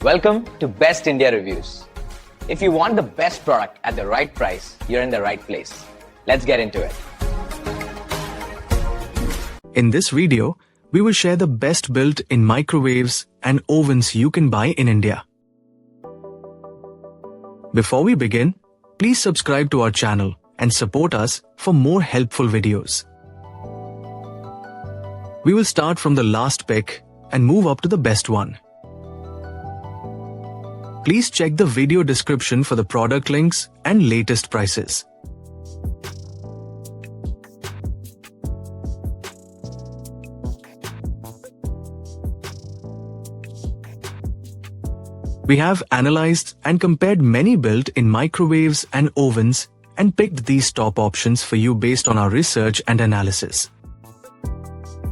Welcome to Best India Reviews. If you want the best product at the right price, you're in the right place. Let's get into it. In this video, we will share the best built-in microwaves and ovens you can buy in India. Before we begin, please subscribe to our channel and support us for more helpful videos. We will start from the last pick and move up to the best one. Please check the video description for the product links and latest prices. We have analyzed and compared many built-in microwaves and ovens and picked these top options for you based on our research and analysis.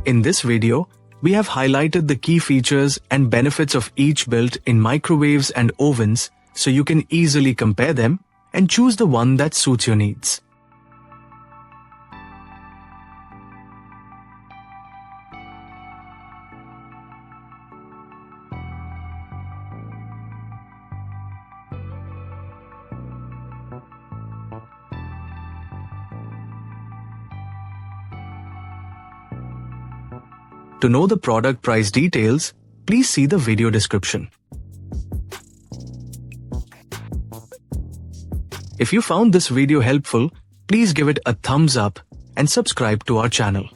In this video, we have highlighted the key features and benefits of each built-in microwaves and ovens so you can easily compare them and choose the one that suits your needs. To know the product price details, please see the video description. If you found this video helpful, please give it a thumbs up and subscribe to our channel.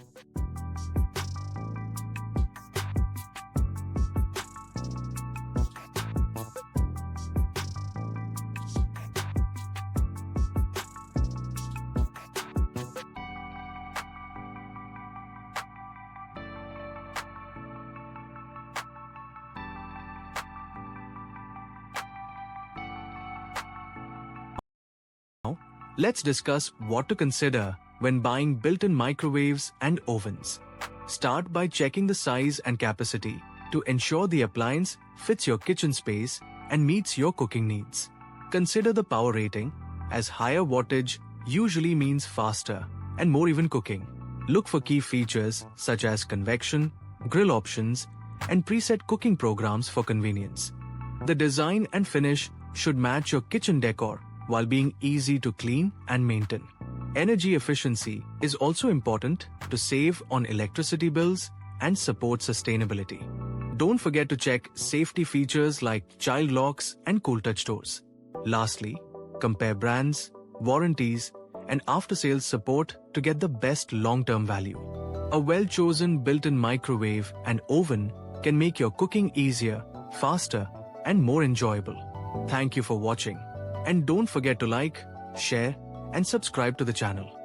Let's discuss what to consider when buying built-in microwaves and ovens. Start by checking the size and capacity to ensure the appliance fits your kitchen space and meets your cooking needs. Consider the power rating, as higher wattage usually means faster and more even cooking. Look for key features such as convection, grill options, and preset cooking programs for convenience. The design and finish should match your kitchen decor while being easy to clean and maintain. Energy efficiency is also important to save on electricity bills and support sustainability. Don't forget to check safety features like child locks and cool touch doors. Lastly, compare brands, warranties, and after-sales support to get the best long-term value. A well-chosen built-in microwave and oven can make your cooking easier, faster, and more enjoyable. Thank you for watching. And don't forget to like, share, and subscribe to the channel.